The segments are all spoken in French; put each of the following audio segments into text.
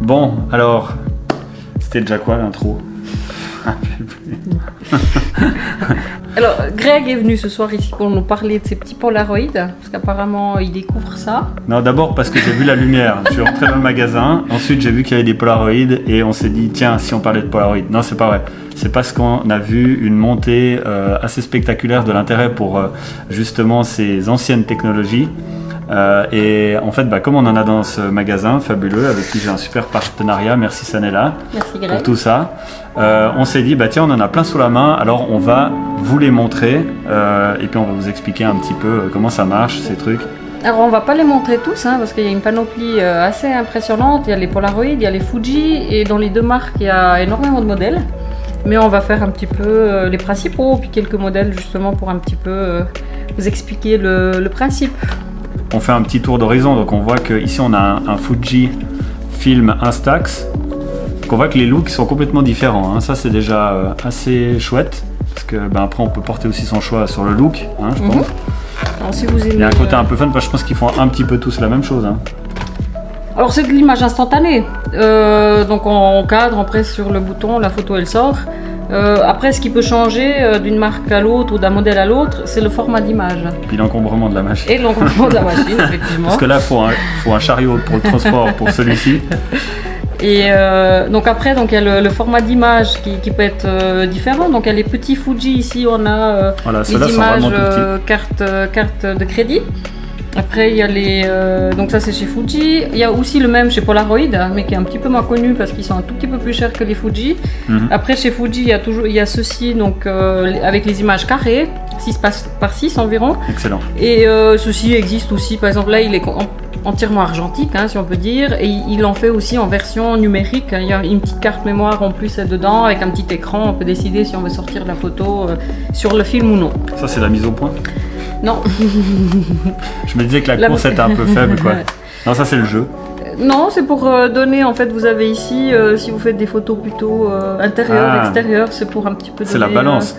Bon, alors, c'était déjà quoi l'intro? Alors, Greg est venu ce soir ici pour nous parler de ses petits Polaroids, parce qu'apparemment il découvre ça. Non, d'abord parce que j'ai vu la lumière. Je suis rentré dans le magasin, ensuite j'ai vu qu'il y avait des Polaroids et on s'est dit, tiens, si on parlait de Polaroids. Non, c'est pas vrai. C'est parce qu'on a vu une montée assez spectaculaire de l'intérêt pour justement ces anciennes technologies. Et en fait, comme on en a dans ce magasin fabuleux avec qui j'ai un super partenariat, merci Sanella pour tout ça, on s'est dit tiens, on en a plein sous la main, alors on va vous les montrer et puis on va vous expliquer un petit peu comment ça marche ces trucs. Alors on va pas les montrer tous parce qu'il y a une panoplie assez impressionnante. Il y a les Polaroid, il y a les Fuji et dans les deux marques il y a énormément de modèles. Mais on va faire un petit peu les principaux puis quelques modèles justement pour un petit peu vous expliquer le principe. On fait un petit tour d'horizon, donc on voit qu'ici on a un Fuji Film Instax. Donc on voit que les looks sont complètement différents, ça c'est déjà assez chouette, parce que après on peut porter aussi son choix sur le look, je pense. Alors, si vous aimez, il y a un côté un peu fun, parce que je pense qu'ils font un petit peu tous la même chose. Alors c'est de l'image instantanée, donc on cadre, on presse sur le bouton, la photo elle sort. Après, ce qui peut changer d'une marque à l'autre ou d'un modèle à l'autre, c'est le format d'image. Puis l'encombrement de la machine. Et l'encombrement de la machine, effectivement. Parce que là, il faut un chariot pour le transport pour celui-ci. Et donc après, il y a le format d'image qui peut être différent. Donc il y a les petits Fuji, ici on a les images carte de crédit. Après, il y a les. Donc, ça, c'est chez Fuji. Il y a aussi le même chez Polaroid, mais qui est un petit peu moins connu parce qu'ils sont un tout petit peu plus chers que les Fuji. Après, chez Fuji, il y a ceci, donc, avec les images carrées, 6 par 6 environ. Excellent. Et ceci existe aussi. Par exemple, là, il est entièrement argentique, si on peut dire. Et il en fait aussi en version numérique. Il y a une petite carte mémoire en plus dedans, avec un petit écran. On peut décider si on veut sortir la photo sur le film ou non. Ça, c'est la mise au point? Non. Je me disais que la course était un peu faible, quoi. Non, ça c'est le jeu. Non, c'est pour donner, en fait, vous avez ici, si vous faites des photos plutôt intérieures, extérieures, c'est pour un petit peu donner... C'est la balance.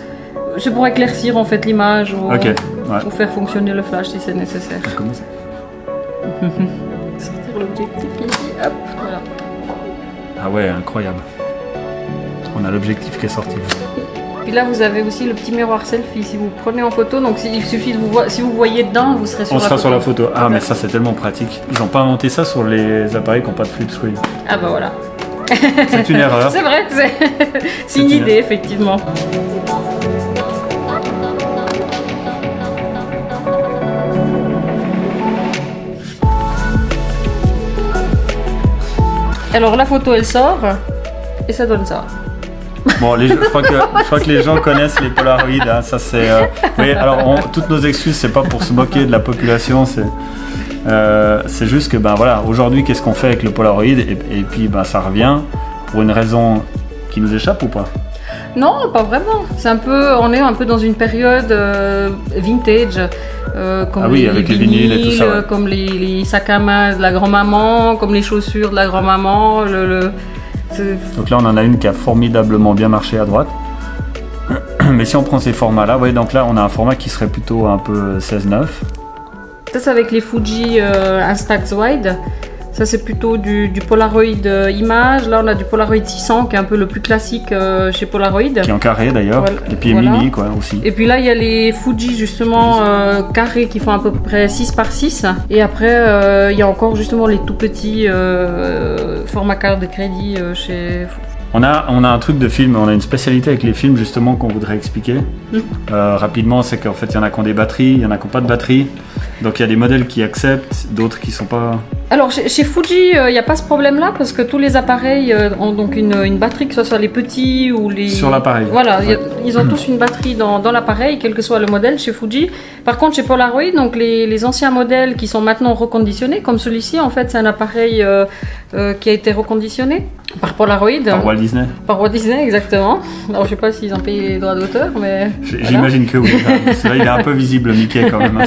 C'est pour éclaircir, en fait, l'image ou faire fonctionner le flash si c'est nécessaire. Comment ça? Sortir l'objectif ici, hop, voilà. Ah ouais, incroyable. On a l'objectif qui est sorti. Puis là, vous avez aussi le petit miroir selfie. Si vous prenez en photo, donc il suffit de si vous voyez dedans, vous serez sur la photo. On sera sur la photo. Ah, mais ça, c'est tellement pratique. Ils n'ont pas inventé ça sur les appareils qui n'ont pas de flip screen. Ah bah voilà. C'est une erreur. C'est vrai, c'est une idée, effectivement. Alors la photo, elle sort et ça donne ça. Bon, je crois que les gens connaissent les Polaroids. Ça c'est. Oui, alors toutes nos excuses, c'est pas pour se moquer de la population, c'est juste que voilà, aujourd'hui, qu'est-ce qu'on fait avec le Polaroid et puis ça revient pour une raison qui nous échappe ou pas? Non, pas vraiment. On est un peu dans une période vintage, comme avec les vinyles et tout ça, comme les sacs à main de la grand-maman, comme les chaussures de la grand-maman. Donc là on en a une qui a formidablement bien marché à droite. Mais si on prend ces formats là, donc là on a un format qui serait plutôt un peu 16:9. Ça c'est avec les Fuji Instax Wide. Ça c'est plutôt du Polaroid image. Là on a du Polaroid 600 qui est un peu le plus classique chez Polaroid. Qui est en carré d'ailleurs, voilà. Et puis mini aussi. Et puis là il y a les Fuji justement carrés qui font à peu près 6 par 6. Et après il y a encore justement les tout petits formats carte de crédit chez... On a un truc de film, on a une spécialité avec les films justement qu'on voudrait expliquer rapidement, c'est qu'en fait il y en a qui ont des batteries, il y en a qui n'ont pas de batterie. Donc il y a des modèles qui acceptent, d'autres qui ne sont pas... Alors chez Fuji, il n'y a pas ce problème-là parce que tous les appareils ont donc une batterie, que ce soit les petits ou les... Sur l'appareil. Voilà, ils ont tous une batterie dans l'appareil, quel que soit le modèle chez Fuji. Par contre chez Polaroid, donc les anciens modèles qui sont maintenant reconditionnés, comme celui-ci, en fait c'est un appareil qui a été reconditionné par Polaroid. Par Walt Disney. Par Walt Disney, exactement. Alors je ne sais pas s'ils ont payé les droits d'auteur, mais... J'imagine que oui. Parce que là il est un peu visible, Mickey, quand même.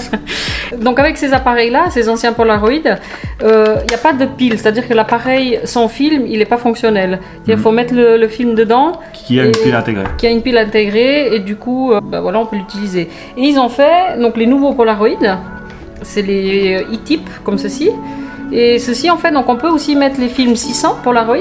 Donc avec ces appareils-là, ces anciens Polaroid, il n'y a pas de pile, c'est-à-dire que l'appareil sans film, il n'est pas fonctionnel. Il faut mettre le film dedans. Qui a une pile intégrée. Qui a une pile intégrée et du coup, voilà, on peut l'utiliser. Et ils ont fait donc les nouveaux Polaroid, c'est les e-type comme ceci. Et ceci, en fait, donc on peut aussi mettre les films 600 Polaroid,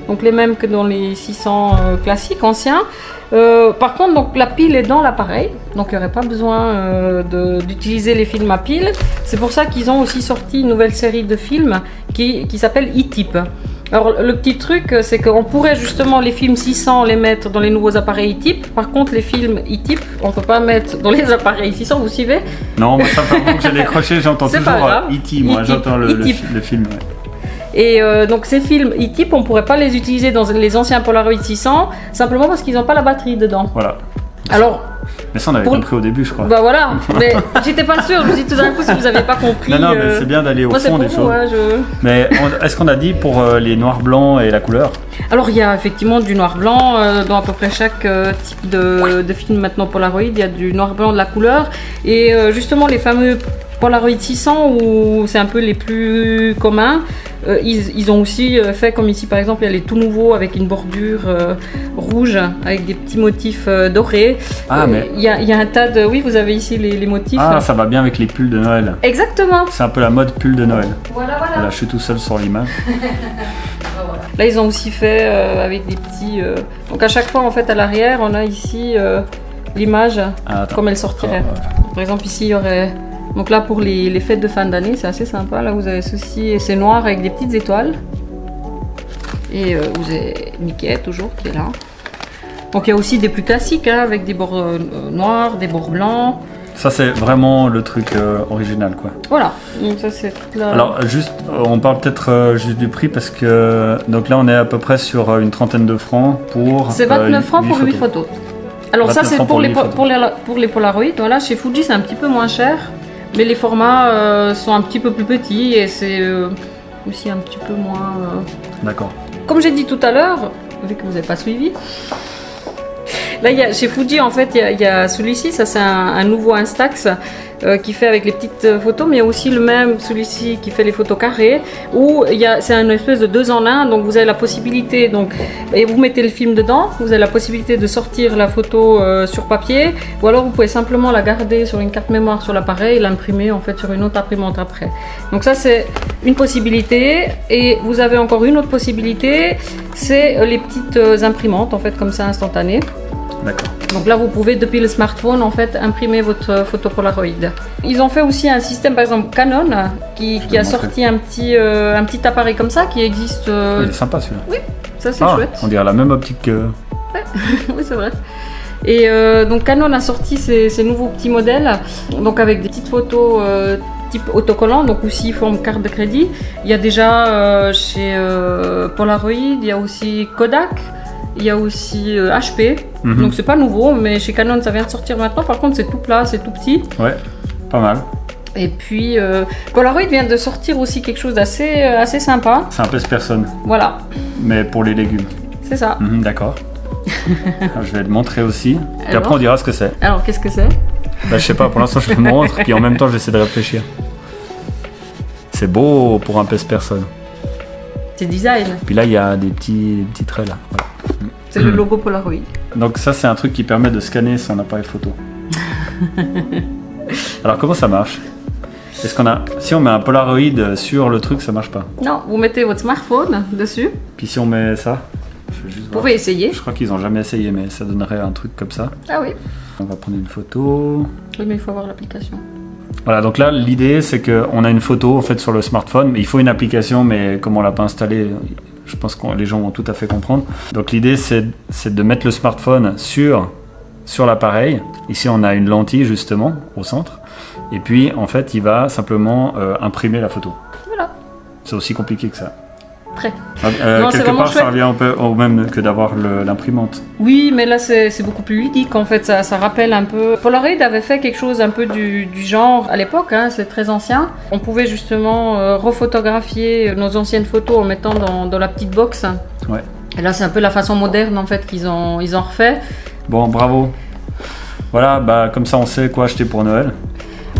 donc les mêmes que dans les 600 classiques, anciens. Par contre, donc, la pile est dans l'appareil, donc il n'y aurait pas besoin d'utiliser les films à pile. C'est pour ça qu'ils ont aussi sorti une nouvelle série de films qui s'appelle E-Type. Alors le petit truc, c'est qu'on pourrait justement les films 600 les mettre dans les nouveaux appareils E-Type. Par contre, les films E-Type, on ne peut pas mettre dans les appareils 600, vous suivez? Non, moi ça fait longtemps que j'ai décroché, j'entends toujours E.T. Moi j'entends le film. Ouais. Et donc ces films E-Type, on ne pourrait pas les utiliser dans les anciens Polaroid 600, simplement parce qu'ils n'ont pas la batterie dedans. Voilà. Alors, mais ça on avait compris au début, je crois. Bah voilà, mais j'étais pas sûre, je me suis dit tout d'un coup si vous n'avez pas compris. Non, mais c'est bien d'aller au fond des choses. Ouais, Mais est-ce qu'on a dit pour les noirs blancs et la couleur? Alors il y a effectivement du noir blanc dans à peu près chaque type de film maintenant Polaroid, il y a du noir blanc, de la couleur. Et justement les fameux Polaroid 600 où c'est un peu les plus communs, ils ont aussi fait comme ici par exemple, il y a les tout nouveaux avec une bordure rouge avec des petits motifs dorés. Ah mais il y a un tas de... Oui, vous avez ici les motifs. Ah, ça va bien avec les pulls de Noël. Exactement. C'est un peu la mode pull de Noël. Voilà. Là, je suis tout seul sur l'image. Là, ils ont aussi fait avec des petits... Donc à chaque fois, en fait, à l'arrière, on a ici l'image comme elle sortirait. Par exemple, ici, il y aurait... Donc là, pour les fêtes de fin d'année, c'est assez sympa. Là, vous avez ceci, et c'est noir avec des petites étoiles. Et vous avez Mickey, toujours, qui est là. Donc il y a aussi des plus classiques, hein, avec des bords noirs, des bords blancs. Ça, c'est vraiment le truc original, quoi. Voilà, donc ça, c'est toute la... Alors, juste, on parle peut-être juste du prix, parce que... Donc là, on est à peu près sur une trentaine de francs pour... C'est 29 francs pour 8 photos. Alors ça, c'est pour les Polaroid. Voilà, chez Fuji, c'est un petit peu moins cher. Mais les formats sont un petit peu plus petits et c'est aussi un petit peu moins... D'accord. Comme j'ai dit tout à l'heure, vu que vous n'avez pas suivi, là, chez Fuji, en fait, il y a celui-ci, ça c'est un nouveau Instax qui fait avec les petites photos, mais il y a aussi le même, celui-ci qui fait les photos carrées, où c'est une espèce de 2 en 1, donc vous avez la possibilité, et vous mettez le film dedans, vous avez la possibilité de sortir la photo sur papier, ou alors vous pouvez simplement la garder sur une carte mémoire sur l'appareil et l'imprimer en fait sur une autre imprimante après. Donc ça c'est une possibilité, et vous avez encore une autre possibilité, c'est les petites imprimantes en fait comme ça instantanées. D'accord. Donc là, vous pouvez, depuis le smartphone, en fait, imprimer votre photo Polaroid. Ils ont fait aussi un système, par exemple, Canon, qui a sorti un petit appareil comme ça, qui existe... Il est sympa, celui-là. Oui, ça c'est chouette. On dirait la même optique que... Ouais. Oui, c'est vrai. Et donc Canon a sorti ces nouveaux petits modèles, donc avec des petites photos type autocollant, donc aussi forme carte de crédit. Il y a déjà chez Polaroid, il y a aussi Kodak. Il y a aussi HP, donc c'est pas nouveau, mais chez Canon ça vient de sortir maintenant. Par contre, c'est tout plat, c'est tout petit. Ouais, pas mal. Et puis Polaroid vient de sortir aussi quelque chose d'assez sympa. C'est un pèse-personne. Voilà. Mais pour les légumes. C'est ça. D'accord. Je vais le montrer aussi. Puis après, on dira ce que c'est. Alors, qu'est-ce que c'est? Bah, je sais pas, pour l'instant, je le montre, puis en même temps, j'essaie de réfléchir. C'est beau pour un pèse-personne. C'est design. Puis là, il y a des petits traits là. Voilà. C'est le logo Polaroid. Donc ça, c'est un truc qui permet de scanner son appareil photo. Alors comment ça marche? Est-ce qu'on a... Si on met un Polaroid sur le truc, ça marche pas? Non, vous mettez votre smartphone dessus. Puis si on met ça, vous pouvez essayer. Je crois qu'ils ont jamais essayé, mais ça donnerait un truc comme ça. Ah oui. On va prendre une photo. Oui, mais il faut avoir l'application. Voilà, donc là, l'idée, c'est qu'on a une photo en fait sur le smartphone, mais il faut une application, mais comme on l'a pas installée, je pense que les gens vont tout à fait comprendre. Donc l'idée, c'est de mettre le smartphone sur l'appareil. Ici, on a une lentille justement au centre. Et puis, en fait, il va simplement imprimer la photo. Voilà. C'est aussi compliqué que ça. Très. Non, quelque part, ça revient au même que d'avoir l'imprimante. Oui, mais là, c'est beaucoup plus ludique. En fait, ça rappelle un peu... Polaroid avait fait quelque chose un peu du genre à l'époque, hein, c'est très ancien. On pouvait justement refotographier nos anciennes photos en mettant dans la petite box. Ouais. Et là, c'est un peu la façon moderne, en fait, qu'ils ont refait. Bon, bravo. Voilà, bah, comme ça, on sait quoi acheter pour Noël.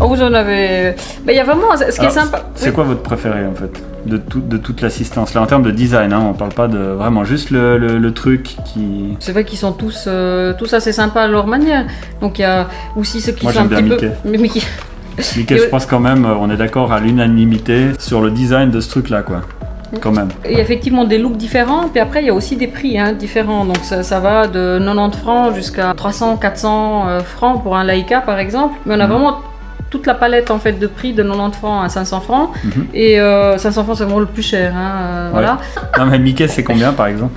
Oh, vous en avez... Mais il y a vraiment... Ce qui est sympa... C'est quoi votre préféré, en fait, de toute l'assistance? Là, en termes de design, hein, on parle pas de... Vraiment, juste le truc qui... C'est vrai qu'ils sont tous assez sympas à leur manière. Donc, il y a aussi ceux qui Moi, sont un petit Mickey. peu... Mickey. Mickey, je pense quand même, on est d'accord à l'unanimité sur le design de ce truc-là, quoi. Quand même. Il y a effectivement des looks différents, puis après il y a aussi des prix différents. Donc ça va de 90 francs jusqu'à 300, 400 francs pour un Laika par exemple. Mais on a vraiment toute la palette en fait de prix de 90 francs à 500 francs. Et 500 francs c'est vraiment le plus cher. Voilà. Non mais Mickey c'est combien par exemple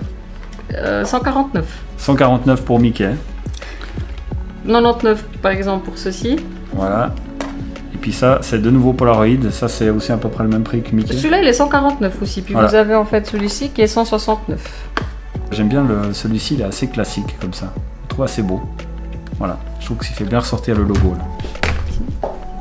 149. 149 pour Mickey. 99 par exemple pour ceci. Voilà. Et puis ça, c'est de nouveau Polaroid. Ça, c'est aussi à peu près le même prix que Mickey. Celui-là, il est 149 aussi. Puis vous avez en fait celui-ci qui est 169. J'aime bien celui-ci, il est assez classique comme ça. Je trouve assez beau. Voilà. Je trouve qu'il fait bien ressortir le logo là.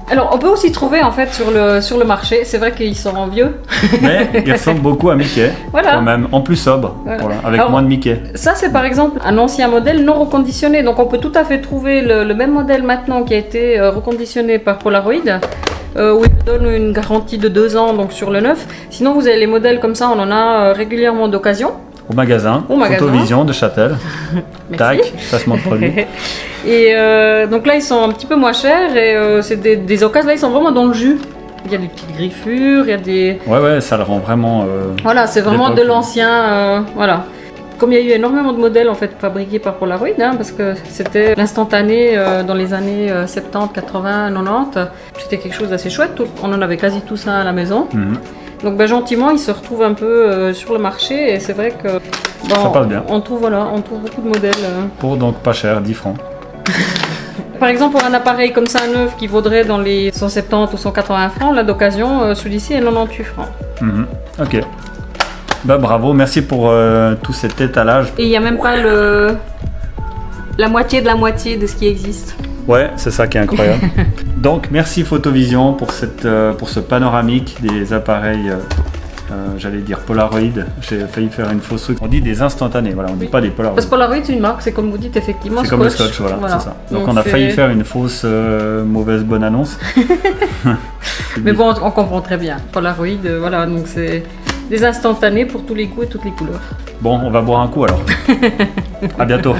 Alors, on peut aussi trouver en fait sur le marché, c'est vrai qu'ils sont vieux. Mais ils ressemblent beaucoup à Mickey, voilà. Quand même, en plus sobre, voilà, avec moins de Mickey. Ça, c'est par exemple un ancien modèle non reconditionné. Donc, on peut tout à fait trouver le même modèle maintenant qui a été reconditionné par Polaroid, où il donne une garantie de 2 ans donc sur le neuf. Sinon, vous avez les modèles comme ça, on en a régulièrement d'occasion. Au magasin, Photovision de Châtel. Tac, ça se montre produit. Et donc là, ils sont un petit peu moins chers et c'est des occasions, là, ils sont vraiment dans le jus. Il y a des petites griffures, il y a des... Ouais, ça le rend vraiment... voilà, c'est vraiment de l'ancien... voilà. Comme il y a eu énormément de modèles en fait fabriqués par Polaroid, parce que c'était l'instantané dans les années 70, 80, 90, c'était quelque chose d'assez chouette. On en avait quasi tout ça à la maison. Donc gentiment, ils se retrouvent un peu sur le marché et c'est vrai que ça passe bien. On trouve beaucoup de modèles. Pour donc pas cher, 10 francs. Par exemple, pour un appareil comme ça neuf qui vaudrait dans les 170 ou 180 francs, là d'occasion, celui-ci est 98 francs. Ok. Bah bravo, merci pour tout cet étalage. Et il n'y a même pas la moitié de ce qui existe. Ouais, c'est ça qui est incroyable. Donc merci Photovision pour ce panoramique des appareils, j'allais dire Polaroid. J'ai failli faire une fausse truc. On dit des instantanés, voilà, on dit pas des Polaroid. Parce que Polaroid c'est une marque, c'est comme vous dites effectivement. C'est comme le Scotch, voilà. C'est ça. Donc on a failli faire une fausse mauvaise bonne annonce. Mais bon, on comprend très bien. Polaroid, voilà, donc c'est des instantanés pour tous les goûts et toutes les couleurs. Bon, on va boire un coup alors. À bientôt.